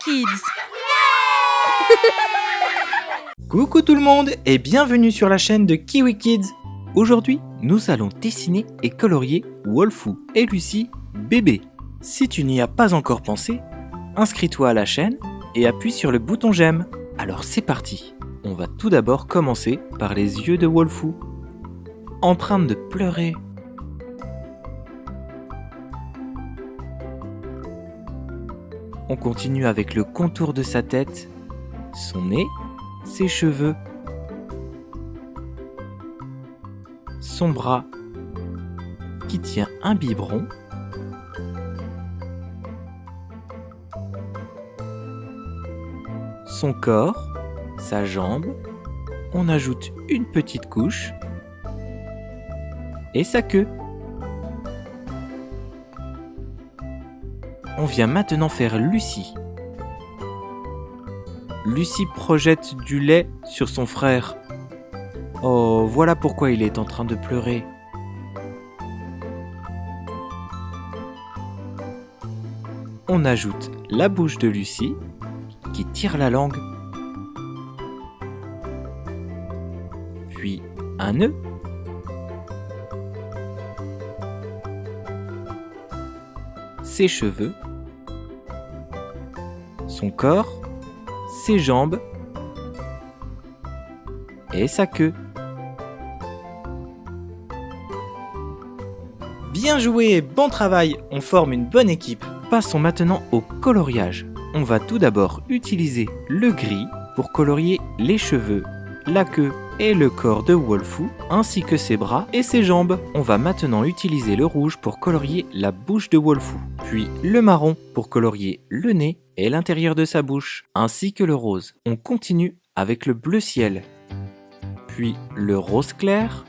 Kids. Coucou tout le monde et bienvenue sur la chaîne de Kiwi Kids. Aujourd'hui, nous allons dessiner et colorier Wolfou et Lucie bébé. Si tu n'y as pas encore pensé, inscris-toi à la chaîne et appuie sur le bouton j'aime. Alors c'est parti. On va tout d'abord commencer par les yeux de Wolfou, en train de pleurer. On continue avec le contour de sa tête, son nez, ses cheveux, son bras qui tient un biberon, son corps, sa jambe, on ajoute une petite couche et sa queue. On vient maintenant faire Lucie. Lucie projette du lait sur son frère. Oh, voilà pourquoi il est en train de pleurer. On ajoute la bouche de Lucie qui tire la langue. Puis un nœud. Ses cheveux, son corps, ses jambes et sa queue. Bien joué, bon travail, on forme une bonne équipe. Passons maintenant au coloriage. On va tout d'abord utiliser le gris pour colorier les cheveux, la queue et le corps de Wolfou, ainsi que ses bras et ses jambes. On va maintenant utiliser le rouge pour colorier la bouche de Wolfou, puis le marron pour colorier le nez et l'intérieur de sa bouche, ainsi que le rose. On continue avec le bleu ciel, puis le rose clair,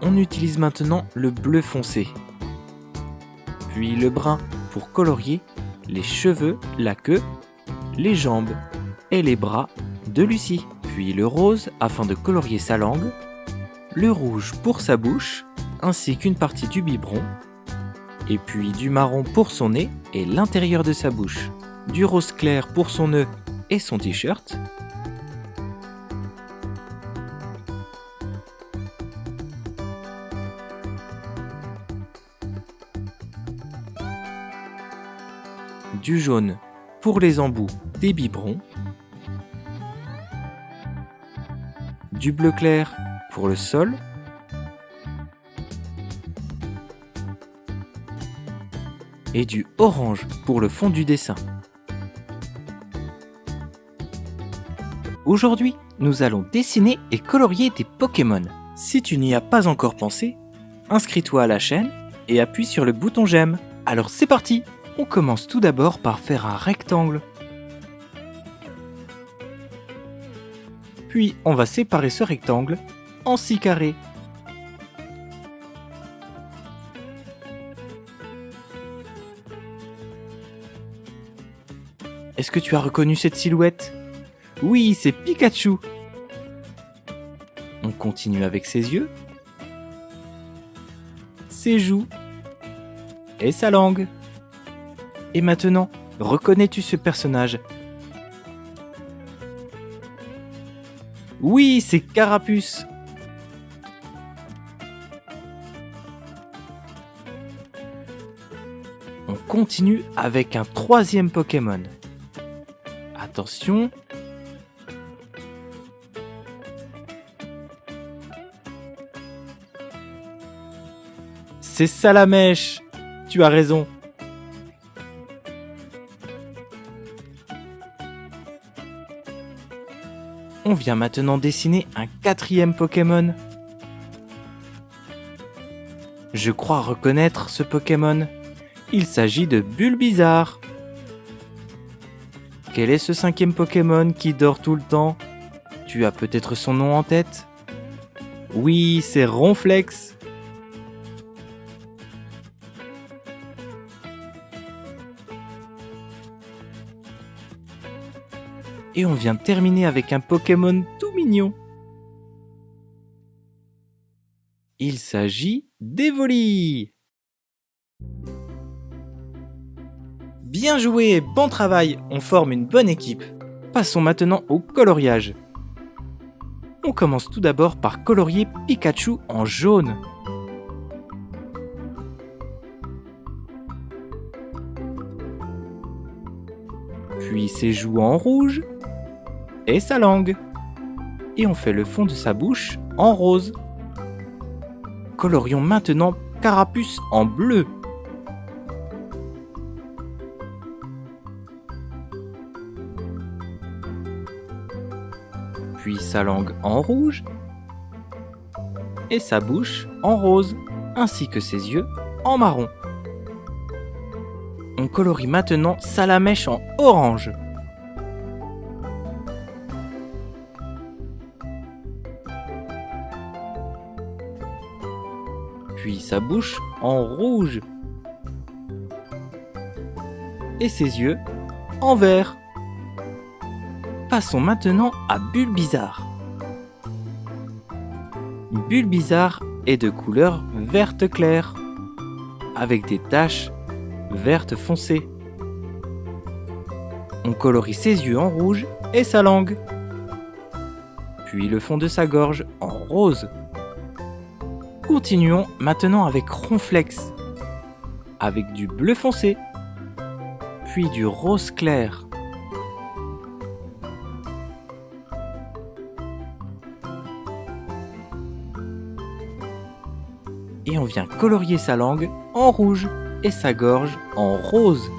on utilise maintenant le bleu foncé, puis le brun pour colorier les cheveux, la queue, les jambes et les bras de Lucie, puis le rose afin de colorier sa langue, le rouge pour sa bouche ainsi qu'une partie du biberon, et puis du marron pour son nez et l'intérieur de sa bouche, du rose clair pour son nœud et son t-shirt, du jaune pour les embouts des biberons, du bleu clair pour le sol, et du orange pour le fond du dessin. Aujourd'hui, nous allons dessiner et colorier des Pokémon. Si tu n'y as pas encore pensé, inscris-toi à la chaîne et appuie sur le bouton j'aime. Alors c'est parti! On commence tout d'abord par faire un rectangle. Puis on va séparer ce rectangle en 6 carrés. Est-ce que tu as reconnu cette silhouette? Oui, c'est Pikachu. On continue avec ses yeux, ses joues et sa langue. Et maintenant, reconnais-tu ce personnage? Oui, c'est Carapuce. On continue avec un troisième Pokémon. Attention. C'est Salamèche. Tu as raison. On vient maintenant dessiner un quatrième Pokémon. Je crois reconnaître ce Pokémon. Il s'agit de Bulbizarre. Quel est ce cinquième Pokémon qui dort tout le temps? Tu as peut-être son nom en tête? Oui, c'est Ronflex. Et on vient terminer avec un Pokémon tout mignon. Il s'agit d'Evoli. Bien joué, bon travail, on forme une bonne équipe. Passons maintenant au coloriage. On commence tout d'abord par colorier Pikachu en jaune. Puis ses joues en rouge et sa langue. Et on fait le fond de sa bouche en rose. Colorions maintenant Carapuce en bleu. Puis sa langue en rouge et sa bouche en rose, ainsi que ses yeux en marron. On colorie maintenant Salamèche en orange. Puis sa bouche en rouge et ses yeux en vert. Passons maintenant à Bulbizarre. Bulbizarre est de couleur verte claire, avec des taches vertes foncées. On colorie ses yeux en rouge et sa langue, puis le fond de sa gorge en rose. Continuons maintenant avec Ronflex, avec du bleu foncé, puis du rose clair. Et on vient colorier sa langue en rouge et sa gorge en rose.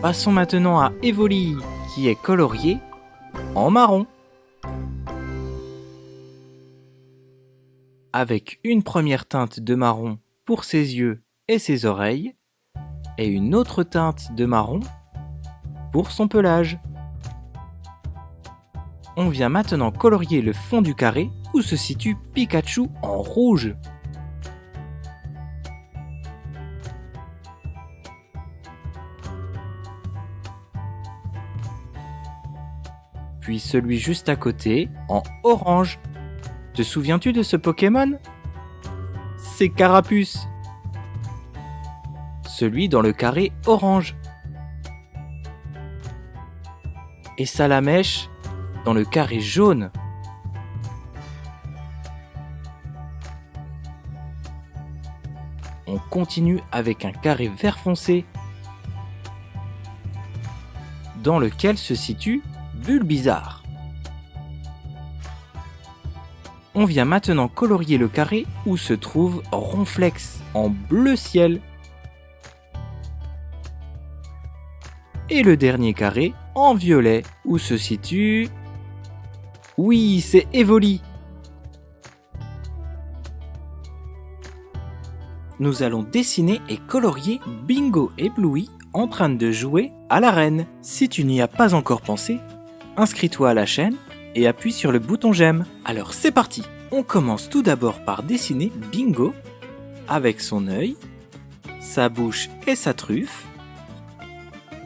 Passons maintenant à Evoli, qui est colorié en marron. Avec une première teinte de marron pour ses yeux et ses oreilles, et une autre teinte de marron pour son pelage. On vient maintenant colorier le fond du carré où se situe Pikachu en rouge. Puis celui juste à côté en orange. Te souviens-tu de ce Pokémon ? C'est Carapuce. Celui dans le carré orange. Et Salamèche dans le carré jaune. On continue avec un carré vert foncé dans lequel se situe Bulbizarre. On vient maintenant colorier le carré où se trouve Ronflex en bleu ciel. Et le dernier carré en violet où se situe... Oui, c'est Evoli. Nous allons dessiner et colorier Bingo et Bluey en train de jouer à l'arène. Si tu n'y as pas encore pensé, inscris-toi à la chaîne et appuie sur le bouton j'aime. Alors c'est parti. On commence tout d'abord par dessiner Bingo avec son œil, sa bouche et sa truffe,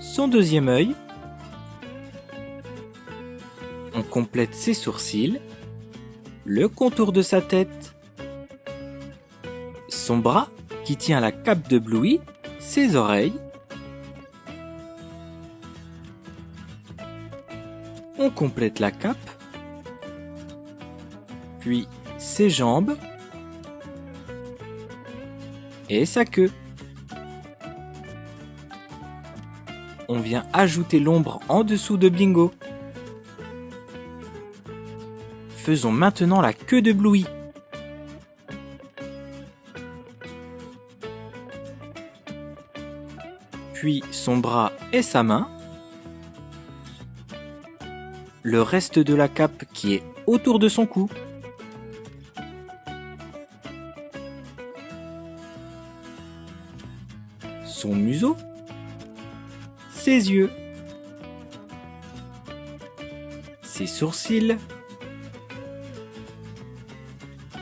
son deuxième œil. On complète ses sourcils, le contour de sa tête, son bras qui tient la cape de Bluey, ses oreilles. On complète la cape, puis ses jambes et sa queue. On vient ajouter l'ombre en dessous de Bingo. Faisons maintenant la queue de Bluey. Puis son bras et sa main. Le reste de la cape qui est autour de son cou. Son museau. Ses yeux. Ses sourcils.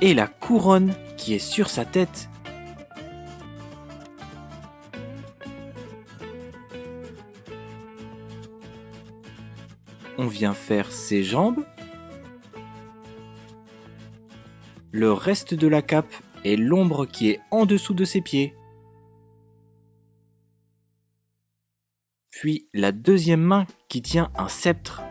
Et la couronne qui est sur sa tête. On vient faire ses jambes, le reste de la cape et l'ombre qui est en dessous de ses pieds. Puis la deuxième main qui tient un sceptre.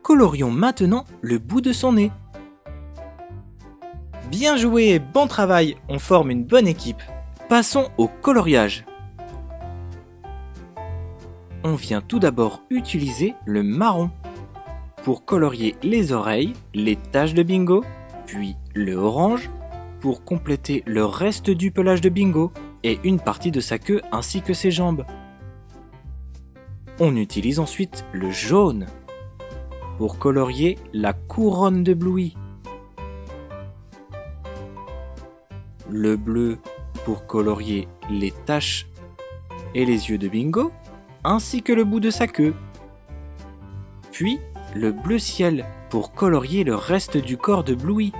Colorions maintenant le bout de son nez. Bien joué, bon travail, on forme une bonne équipe. Passons au coloriage. On vient tout d'abord utiliser le marron pour colorier les oreilles, les taches de Bingo, puis le orange pour compléter le reste du pelage de Bingo et une partie de sa queue ainsi que ses jambes. On utilise ensuite le jaune pour colorier la couronne de Bluey, le bleu pour colorier les taches et les yeux de Bingo, ainsi que le bout de sa queue, puis le bleu ciel pour colorier le reste du corps de Bluey.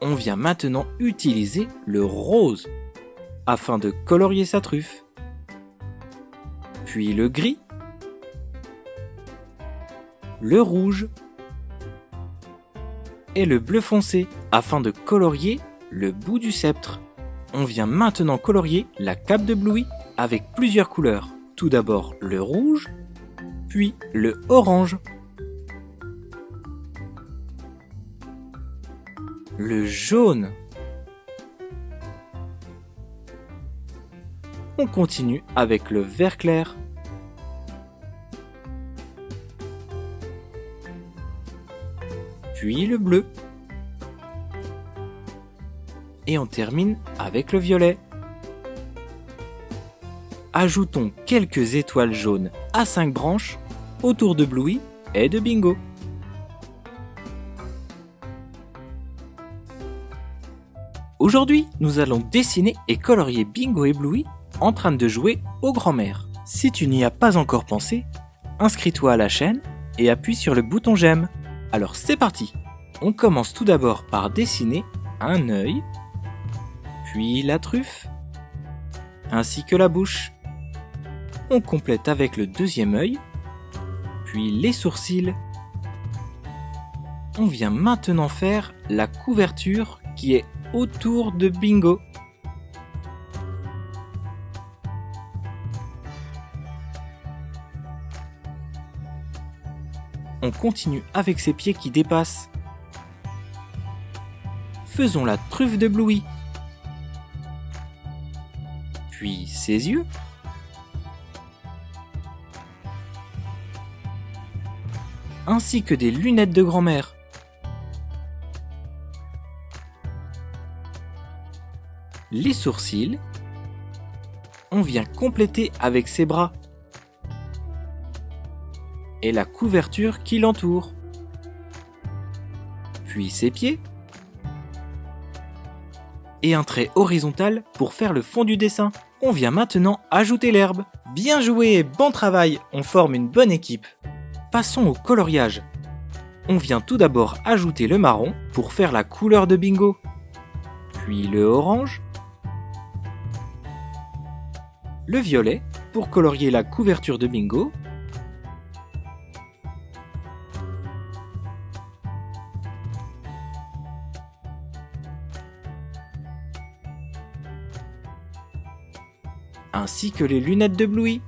On vient maintenant utiliser le rose afin de colorier sa truffe, puis le gris, le rouge et le bleu foncé afin de colorier le bout du sceptre. On vient maintenant colorier la cape de Bluey avec plusieurs couleurs. Tout d'abord le rouge, puis le orange, le jaune. On continue avec le vert clair, puis le bleu, et on termine avec le violet. Ajoutons quelques étoiles jaunes à 5 branches autour de Bluey et de Bingo. Aujourd'hui, nous allons dessiner et colorier Bingo et Bluey en train de jouer aux grands-mères. Si tu n'y as pas encore pensé, inscris-toi à la chaîne et appuie sur le bouton j'aime. Alors c'est parti! On commence tout d'abord par dessiner un œil, puis la truffe, ainsi que la bouche. On complète avec le deuxième œil, puis les sourcils. On vient maintenant faire la couverture qui est autour de Bingo. On continue avec ses pieds qui dépassent. Faisons la truffe de Bluey. Puis ses yeux. Ainsi que des lunettes de grand-mère. Les sourcils. On vient compléter avec ses bras. Et la couverture qui l'entoure. Puis ses pieds. Et un trait horizontal pour faire le fond du dessin. On vient maintenant ajouter l'herbe. Bien joué, bon travail, on forme une bonne équipe. Passons au coloriage. On vient tout d'abord ajouter le marron pour faire la couleur de Bingo. Puis le orange. Le violet pour colorier la couverture de Bingo. Ainsi que les lunettes de Bluey.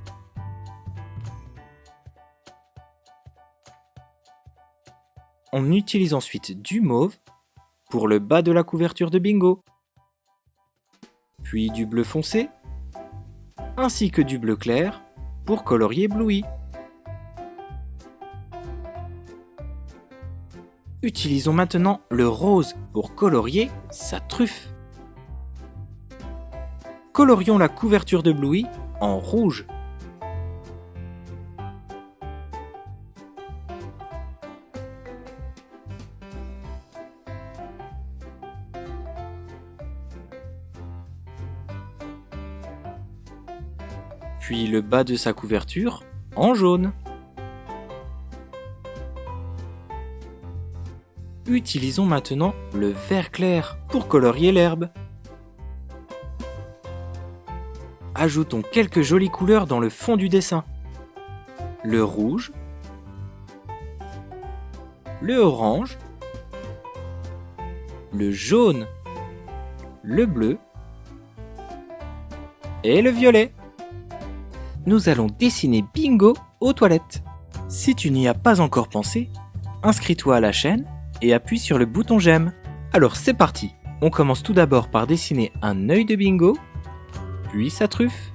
On utilise ensuite du mauve pour le bas de la couverture de Bingo, puis du bleu foncé, ainsi que du bleu clair pour colorier Bluey. Utilisons maintenant le rose pour colorier sa truffe. Colorions la couverture de Bluey en rouge. Puis le bas de sa couverture en jaune. Utilisons maintenant le vert clair pour colorier l'herbe. Ajoutons quelques jolies couleurs dans le fond du dessin. Le rouge, le orange, le jaune, le bleu et le violet. Nous allons dessiner Bingo aux toilettes. Si tu n'y as pas encore pensé, inscris-toi à la chaîne et appuie sur le bouton j'aime. Alors c'est parti. On commence tout d'abord par dessiner un œil de Bingo, puis sa truffe,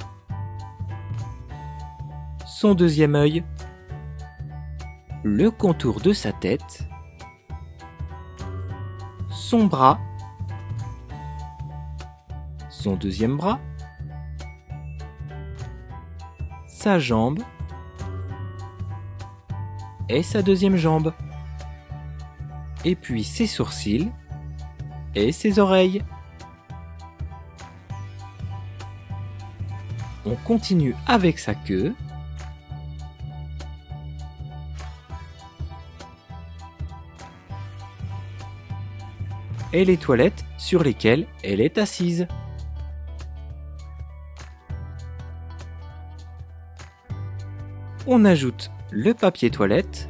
son deuxième œil, le contour de sa tête, son bras, son deuxième bras, sa jambe et sa deuxième jambe, et puis ses sourcils et ses oreilles. On continue avec sa queue, et les toilettes sur lesquelles elle est assise. On ajoute le papier toilette,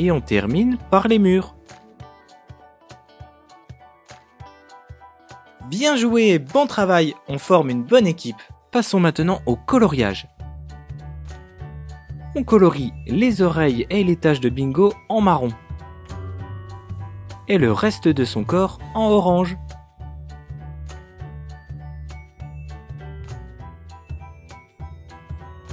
et on termine par les murs. Bien joué, bon travail, on forme une bonne équipe. Passons maintenant au coloriage. On colorie les oreilles et les taches de Bingo en marron, et le reste de son corps en orange.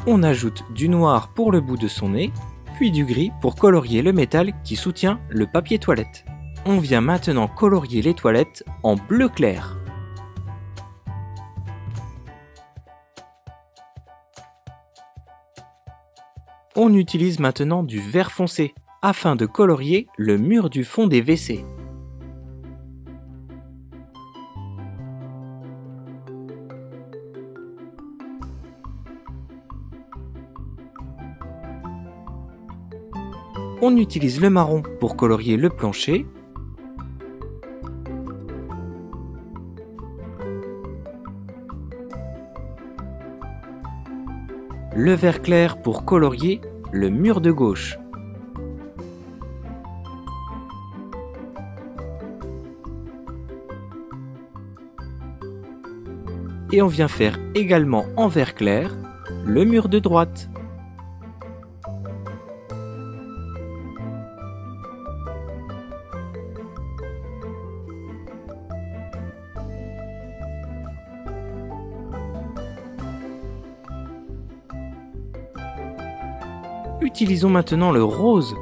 On ajoute du noir pour le bout de son nez, puis du gris pour colorier le métal qui soutient le papier toilette. On vient maintenant colorier les toilettes en bleu clair. On utilise maintenant du vert foncé afin de colorier le mur du fond des WC. On utilise le marron pour colorier le plancher, le vert clair pour colorier le mur de gauche, et on vient faire également en vert clair le mur de droite. Utilisons maintenant le rose.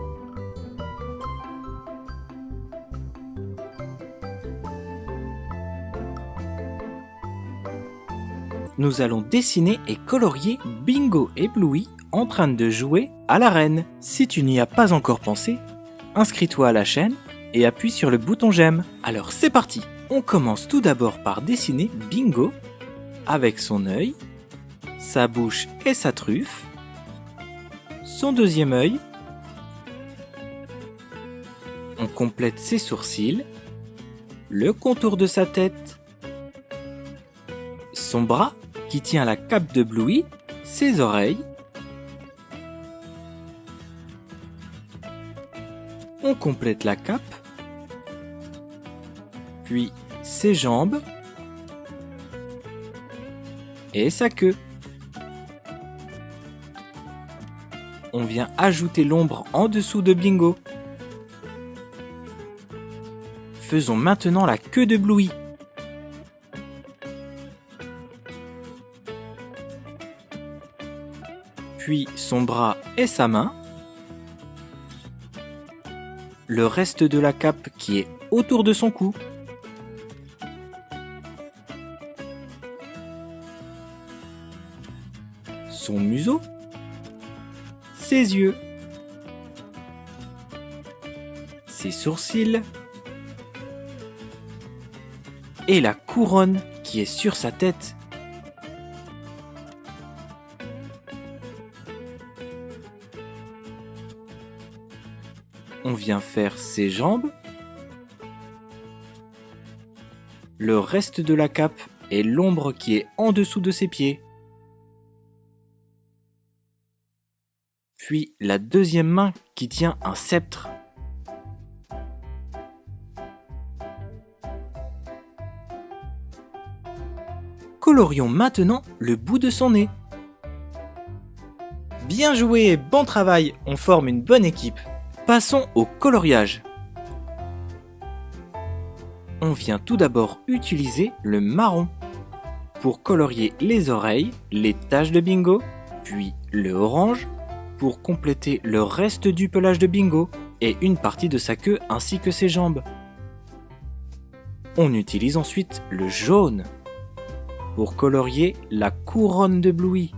Nous allons dessiner et colorier Bingo et Bluey en train de jouer à la reine. Si tu n'y as pas encore pensé, inscris-toi à la chaîne et appuie sur le bouton j'aime. Alors c'est parti. On commence tout d'abord par dessiner Bingo avec son œil, sa bouche et sa truffe, son deuxième œil. On complète ses sourcils, le contour de sa tête, son bras qui tient la cape de Bluey, ses oreilles. On complète la cape, puis ses jambes et sa queue. On vient ajouter l'ombre en dessous de Bingo. Faisons maintenant la queue de Bluey. Puis son bras et sa main. Le reste de la cape qui est autour de son cou. Son museau. Ses yeux, ses sourcils et la couronne qui est sur sa tête. On vient faire ses jambes. Le reste de la cape est l'ombre qui est en dessous de ses pieds. Puis la deuxième main qui tient un sceptre. Colorions maintenant le bout de son nez. Bien joué, bon travail, on forme une bonne équipe. Passons au coloriage. On vient tout d'abord utiliser le marron pour colorier les oreilles, les taches de Bingo, puis le orange pour compléter le reste du pelage de Bingo et une partie de sa queue ainsi que ses jambes. On utilise ensuite le jaune pour colorier la couronne de Bluey,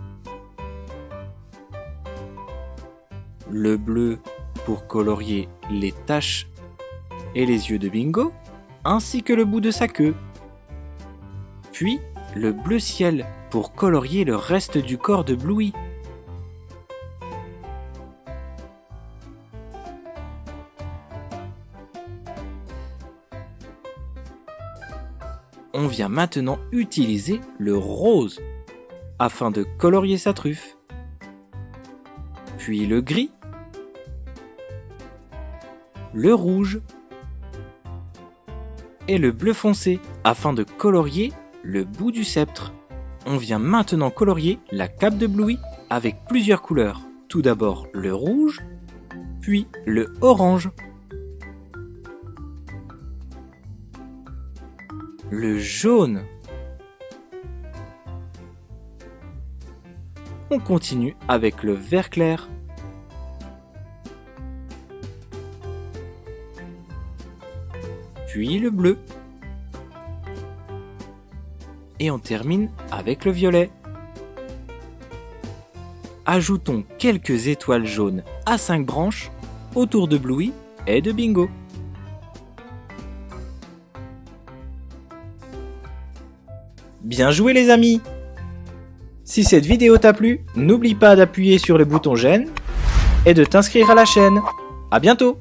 le bleu pour colorier les taches et les yeux de Bingo, ainsi que le bout de sa queue, puis le bleu ciel pour colorier le reste du corps de Bluey. On vient maintenant utiliser le rose afin de colorier sa truffe, puis le gris, le rouge et le bleu foncé afin de colorier le bout du sceptre. On vient maintenant colorier la cape de Bluey avec plusieurs couleurs. Tout d'abord le rouge, puis le orange, le jaune. On continue avec le vert clair, puis le bleu, et on termine avec le violet. Ajoutons quelques étoiles jaunes à 5 branches autour de Bluey et de Bingo. Bien joué les amis! Si cette vidéo t'a plu, n'oublie pas d'appuyer sur le bouton j'aime et de t'inscrire à la chaîne. À bientôt!